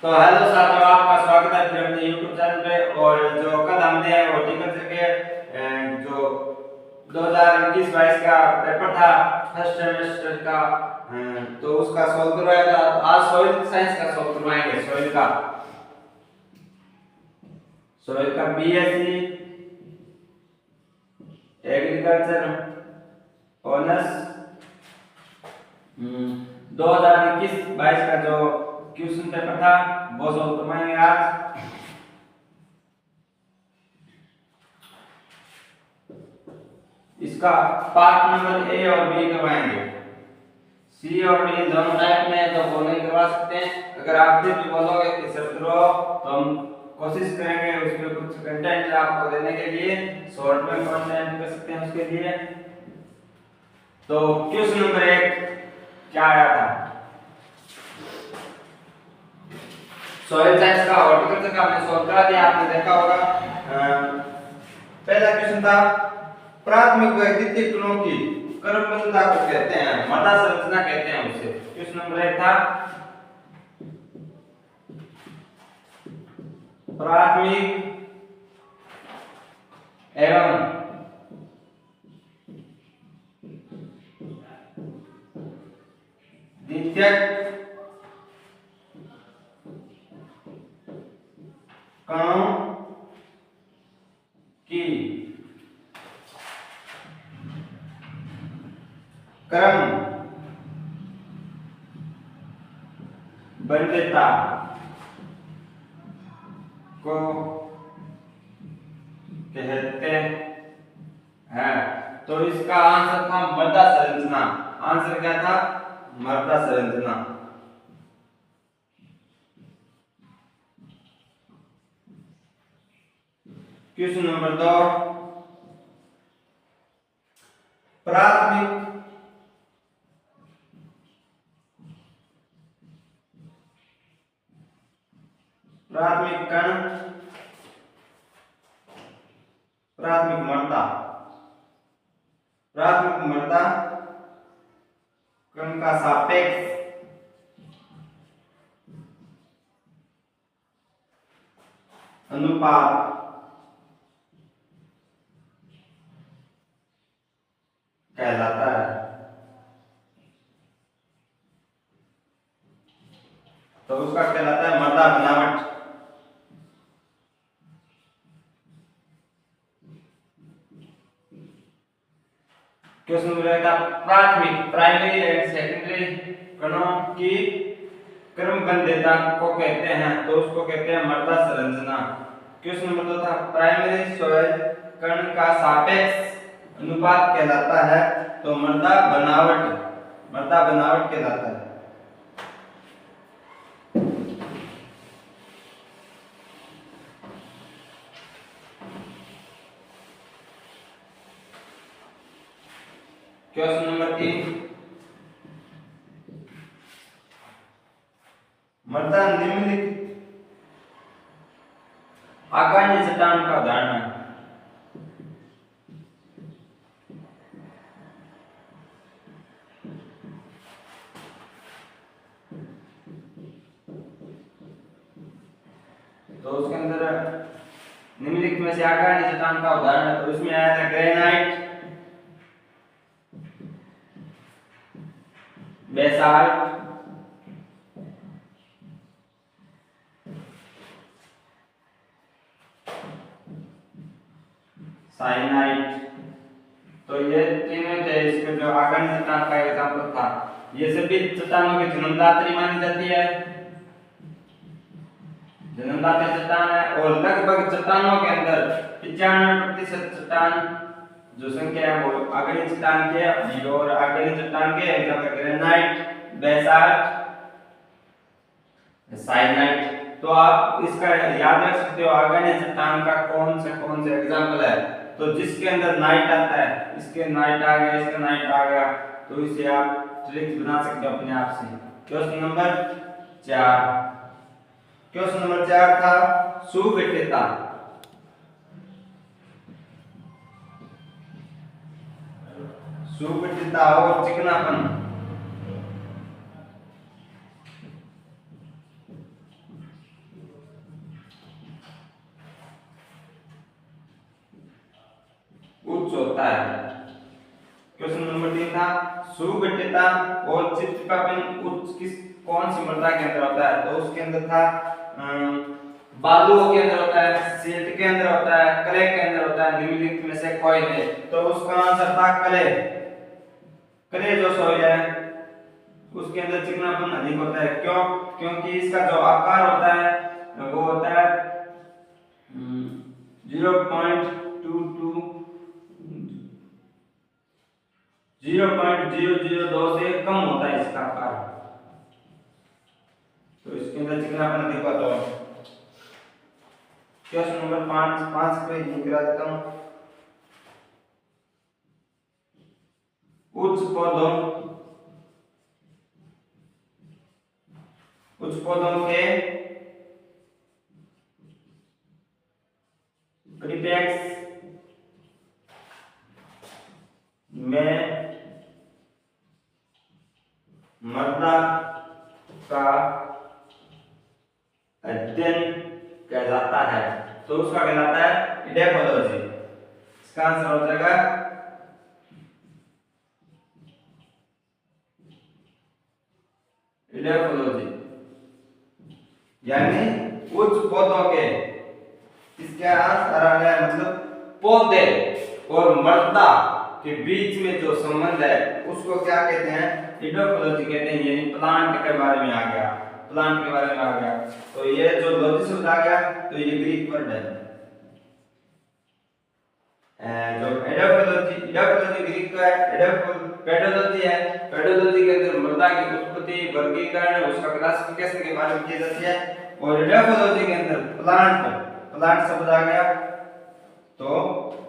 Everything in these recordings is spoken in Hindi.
तो हेलो साथियों, आपका स्वागत है फिर अपने YouTube चैनल पे। और जो कल हमने हॉर्टिकल्चर के जो 2021-22 का पेपर था फर्स्ट सेमेस्टर का, तो उसका सॉल्व करवाया था। आज सॉइल साइंस का सॉल्व करवाएंगे। सॉइल का बीएससी एग्रीकल्चर ऑनर्स 2021-22 का जो क्वेश्चन पेपर था वो सॉल्व करवाएंगे आज। इसका पार्ट नंबर ए और बी करवाएंगे। सी और डी दोनों टाइप में है तो वो नहीं करवा सकते हैं। अगर आप फिर भी बोलोगे कि सर करो तो हम कोशिश करेंगे उसमें कुछ कंटेंट आपको देने के लिए, शॉर्ट में कंटेंट कर सकते हैं उसके लिए। तो क्वेश्चन नंबर 1 क्या आया था? सॉइल साइंस का हॉर्टिकल्चर का हमने सॉल्व करा दिया, आपने देखा होगा। पहला क्वेश्चन था प्राथमिक व द्वितीयक कणों की क्रमबद्धता को कहते हैं, मृदा संरचना कहते हैं उसे। क्वेश्चन नंबर 1 था प्राथमिक एवं द्वितीयक कणों की क्रमबद्धता को कहते हैं। तो इसका आंसर था मृदा संरचना। आंसर क्या था? मृदा संरचना। क्वेश्चन नंबर 2 प्राथमिक कण प्राथमिक मृदा कण का सापेक्ष अनुपात कहलाता है। तो उसका कहलाता है मृदा बनावट। क्वेश्चन नंबर का प्राथमिक प्राइमरी एंड सेकेंडरी कणों की क्रमबद्धता को कहते हैं, तो उसको कहते हैं मृदा संरचना। क्वेश्चन नंबर 2 था प्राइमरी सॉइल कण का सापेक्ष अनुपात कहलाता है, तो मृदा बनावट कहलाता है। क्वेश्चन नंबर 3 मृदा निम्नलिखित आगामी चट्टान का उदाहरण है। तो उसके अंदर निम्नलिखित में से आगामी चट्टान का उदाहरण है। तो इसमें आया था ग्रेनाइट, बेसाल्ट, साइनाइट। तो ये तीनों थे। इसमें जो आगामी चट्टान का एग्जांपल था, ये सभी चट्टानों की जन्मदात्री मानी जाती है, जन्मदात्री चट्टान है। और लगभग चट्टानों के अंदर 95% चट्टान जो संख्या है वो आगामी चट्टान के, और आगामी चट्टान के एग्जांपल ग्रेनाइट, बेसाल्ट, साइनाइट। तो आप इसका याद रख सकते हो आगामी चट्टान का कौन से एग्जांपल है। तो जिसके अंदर नाइट आता है, इसके नाइट आ गया, इसका नाइट आ गया, तो इसे आप ट्रिक्स बना सकते हो अपने आप से। क्वेश्चन नंबर 4 था सुगठिता। सुगठिता और चिकनापन उच्च होता है। क्वेश्चन नंबर 3 था सुगठिता और चिपचिपापन उच्च किस कौन सी मृदा के अंदर होता है? तो उसके अंदर था बालुओं के अंदर होता है, सिल्ट के अंदर होता है, क्ले के अंदर होता है, निम्नलिखित में से कोई नहीं। तो उसका आंसर था क्ले। क्ले जो सॉइल है उसके अंदर चिकनापन अधिक होता है। क्यों? क्योंकि इसका जो आकार होता है वो होता है 0.002 से कम होता है इसका आकार, तो इसके अंदर चिकनापन अधिक होता है। क्वेश्चन नंबर 5 पे लिख रहा देता हूं। उच्च पौधों के परिपेक्ष में मृदा का अध्ययन कहलाता है। तो उसका कहलाता है इडेफोलॉजी। इसका आंसर हो जाएगा इडेफोलॉजी, यानी उच्च पौधों के, इसका आंसर आ गया मतलब पौधे और मृदा के बीच में जो संबंध है उसको क्या कहते हैं? इडेफोलॉजी कहते हैं। यानी प्लांट के बारे में आ गया, प्लांट के बारे में आ गया। तो ये जो लॉजी शब्द आ गया तो ये ग्रीक वर्ड है। जो इडेफोलॉजी ग्रीक का है, पेडोलॉजी है। पेडोलॉजी के अंदर मृदा की उत्पत्ति, वर्गीकरण, उसका क्लासिफिकेशन के बारे में की जाती है। और इडेफोलॉजी के अंदर प्लांट शब्द आ गया तो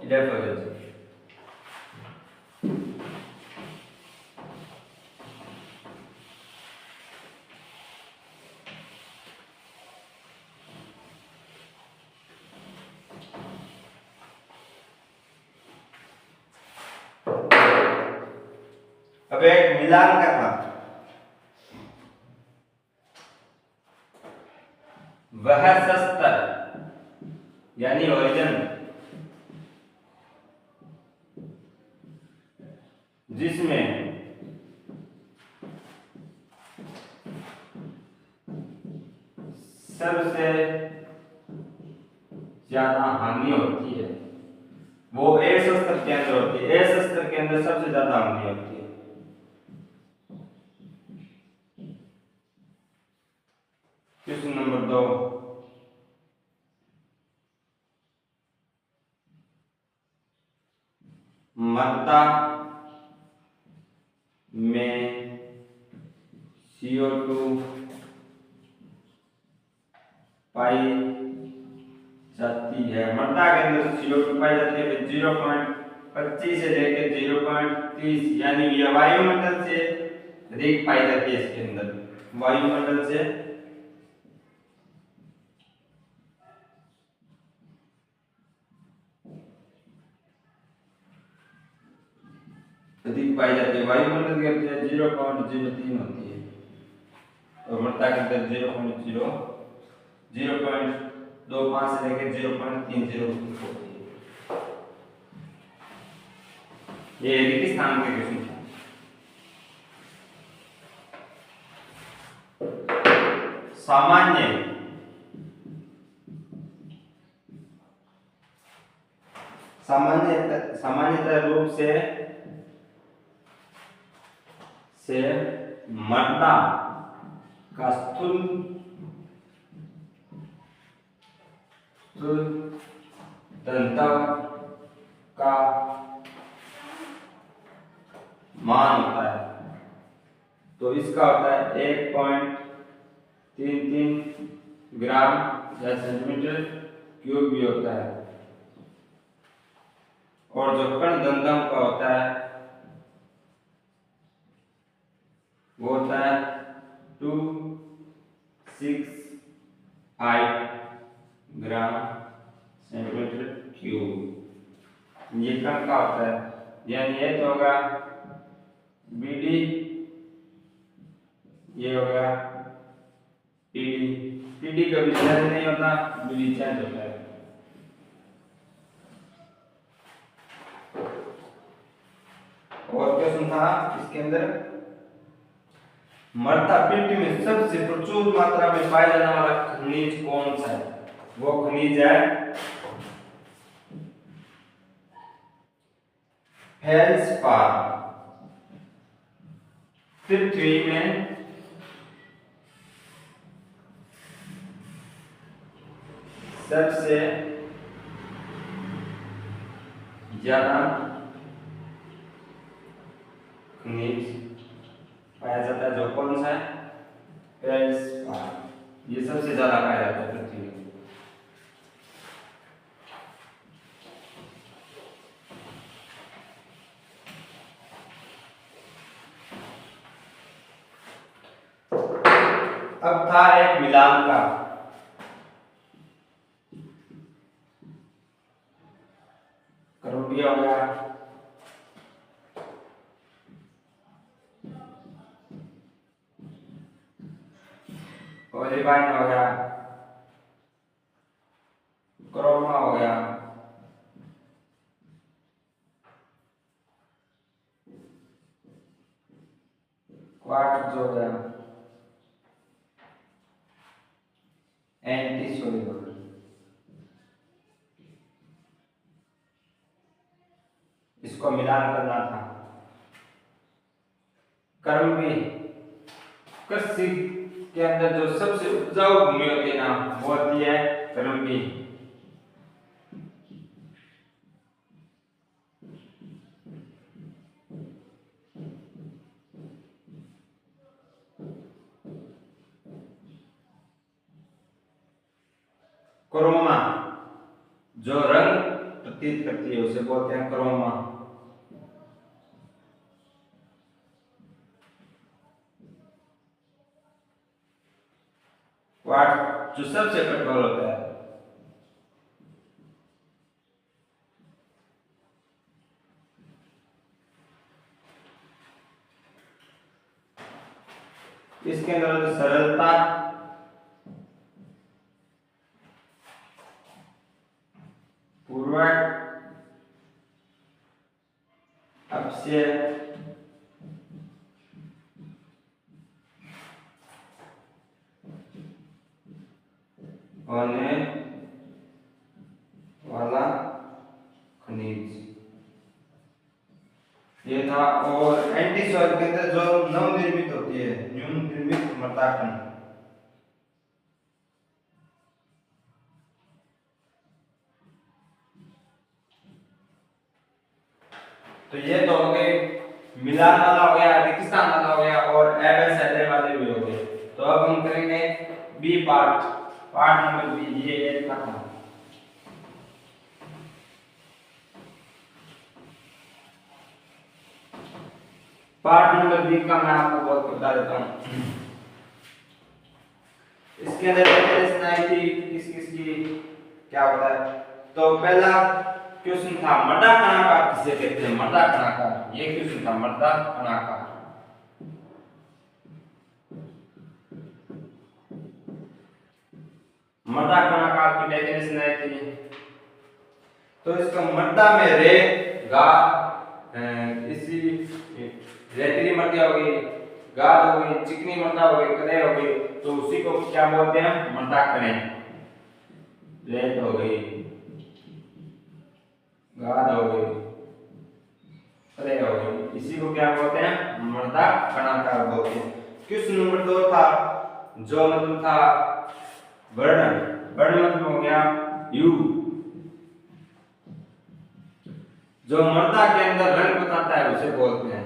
इडेफोलॉजी। अब एक मिलान का था, वह शस्त्र यानी ओरिजिन जिसमें सबसे ज्यादा हानि होती है वो ए शस्त्र के अंदर होती है। ए शस्त्र के अंदर सबसे ज्यादा हानि होती है। क्वेश्चन नंबर 2, मृदा में CO2 पाई जाती है। मृदा के अंदर CO2 पाई जाती है 0.25 से लेकर 0.30, यानी ये वायुमंडल से अधिक पाई जाती है। इसके अंदर वायुमंडल से अधिक पाई जाती है। वायुमंडल के अंदर 0.03 होती है और मृदा के अंदर 0.25 से लेकर 0.30 होती है। ये रेगिस्तान के क्वेश्चन है। सामान्यतः रूप से मृदा का स्थूल घनत्व का मान होता है। तो इसका होता है 1.33 ग्राम या सेंटीमीटर क्यूब भी होता है। और जो कण घनत्व का होता है वो होता है 268 ग्राम सेंटीमीटर क्यूब। ये कण का होता है, यानी ये तो होगा BD, ये होगा PD कभी चेंज नहीं होता, BD चेंज होता है। इसके अंदर मृदा पृथ्वी में सबसे प्रचुर मात्रा में पाया जाने वाला खनिज कौन सा है? वो खनिज है फेल्सपार। पृथ्वी में सबसे ज्यादा खनिज पाया जाता है जो कौन सा है? फेल्सपार। ये सबसे ज्यादा पाया जाता है पृथ्वी में। अब था एक मिलान का। करोडिया हो गया, ओलिवाइन हो गया, क्रोमा हो गया, क्वार्ट्ज हो गया, एंटीसोलिबल। इसको मिलान करना था। कर्मी कृषि के अंदर जो सबसे उपजाऊ भूमि होती है ना, वो होती है कर्मी। क्रोमा जो रंग प्रतीत करती है उसे बोलते हैं क्रोमा। क्वार्ट्ज जो सबसे कठोर होता है। इसके अंदर जो सरलता, पूर्वक, अपक्षय, होने वाला खनिज ये था। और एंटीसॉइल के अंदर जो नवनिर्मित होती है, न्यून निर्मित मृदा खंड। तो ये तो हो गए मिलान वाला हो गया, रेगिस्तान वाला हो गया और एबेसेडे वाले भी हो गए। तो अब हम करेंगे B part, part number B. ये था पार्ट नंबर बी का मैं आपको बहुत बता देता हूँ। इसके अंदर डेफिनेशन आई थी किस किस की, क्या होता है। तो पहला क्वेश्चन था मृदा कणाकार किसे कहते हैं? मृदा कणाकार, ये क्वेश्चन था मृदा कणाकार। मृदा कणाकार की डेफिनेशन आई थी। तो इसका मृदा में रेत, गाद, इसी रेतीली मृदा हो गई, गाद हो गई, चिकनी मृदा हो गई, कले हो गई, तो उसी को क्या बोलते हैं? मृदा कण। रेत हो गई, गाद हो गई, कले हो गई, इसी को क्या बोलते हैं? मृदा कणाकार बोलते हैं। क्वेश्चन नंबर 2 था जो मतलब था वर्णन। वर्णन मतलब हो गया यू, जो मृदा के अंदर रंग बताता है उसे बोलते हैं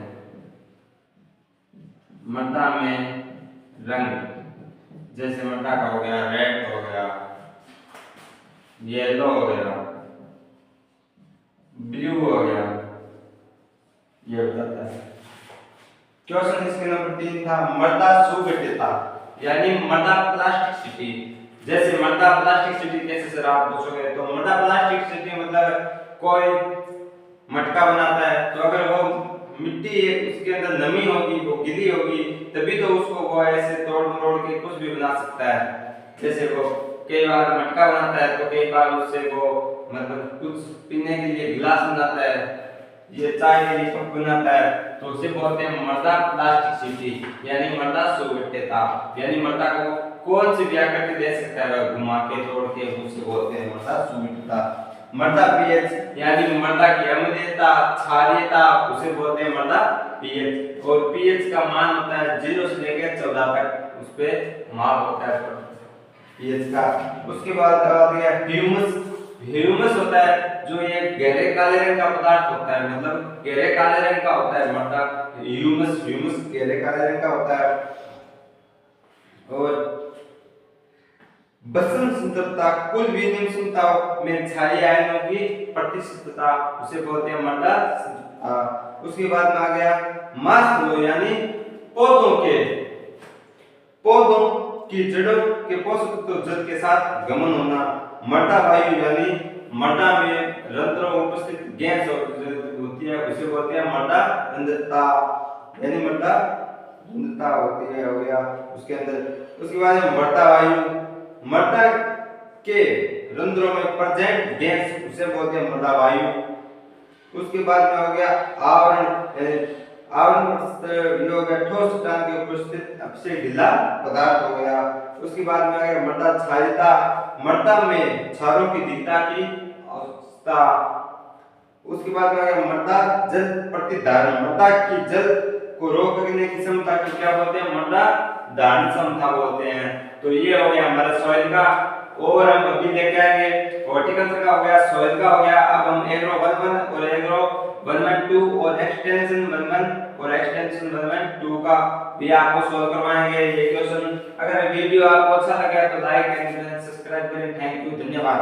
मृदा में रंग। जैसे मृदा का हो गया रेड हो गया, येलो हो गया, ब्लू हो गया, ये बताता है। क्वेश्चन इसके नंबर 3 था मृदा सुगठितता, यानी मृदा प्लास्टिसिटी। जैसे मृदा प्लास्टिसिटी कैसे सर आप पूछोगे, तो मृदा प्लास्टिसिटी मतलब कोई मटका बनाता है, तो अगर वो मिट्टी उसके अंदर नमी होगी, वो गीली होगी, तभी तो उसको वो ऐसे तोड़ मरोड़ के कुछ भी बना सकता है। जैसे वो कई बार मटका बनाता है तो कई बार उससे वो मतलब कुछ पीने के लिए गिलास बनाता है, ये चाय के लिए बनाता है तो उसे बोलते हैं मृदा प्लास्टिसिटी यानी मृदा सुगठितता। यानी मृदा को कौन सी भी आकृति दे सकता है घुमा के तोड़ के, उसे बोलते हैं मृदा सुगठितता। मृदा पीएच यानी मृदा की अम्लीयता क्षारीयता, उसे बोलते हैं मृदा पीएच। और पीएच का मान होता है 0 से लेकर 14 तक, उस पे माप होता है पीएच का। उसके बाद ह्यूमस। ह्यूमस होता है जो ये गहरे काले रंग का पदार्थ होता है, मतलब गहरे काले रंग का होता है मृदा। ह्यूमस गहरे काले रंग का होता है। और बसन सांद्रता कुल विनिमय क्षमता में क्षारीय आयनों की प्रतिशतता, उसे बोलते हैं मृदा। उसके बाद में आ गया मास फ्लो यानी पौधों की जड़ों के पोषक तत्व जल के साथ गमन होना। मृदा वायु यानी मृदा में रंध्रों में उपस्थित गैस होती है, उसे बोलते हैं मृदा रंध्रता यानी मृदा रंध्रता होती है, हो गया उसके अंदर। उसके बाद मृदा वायु, मृदा के रंध्रों में प्रेजेंट गैस, उसे बोलते हैं मृदा वायु। उसके बाद में हो गया आवरण। आवरण हो गया ठोस चट्टान के उपस्थित अपसे ढीला पदार्थ हो गया। उसके बाद में आ गया मृदा क्षारीयता, मृदा में क्षारों की दीनता की अवस्था। उसके बाद में आ गया मृदा जल प्रतिधारण, मृदा की जल को रोकने की क्षमता को क्या बोलते हैं, मृदा धारण क्षमता बोलते हैं। तो ये हो गया हमारा सॉइल का। और हम अभी लेके आएंगे हॉर्टिकल्चर का, हो गया सॉइल का, हो गया। अब हम एग्रो 1-1 और एग्रो 1-2 और एक्सटेंशन 1-1 और एक्सटेंशन 1-2 का भी आपको सॉल्व करवाएंगे ये क्वेश्चन। अगर वीडियो आपको अच्छा लगा तो लाइक एंड सब्सक्राइब करें। थैंक यू, धन्यवाद।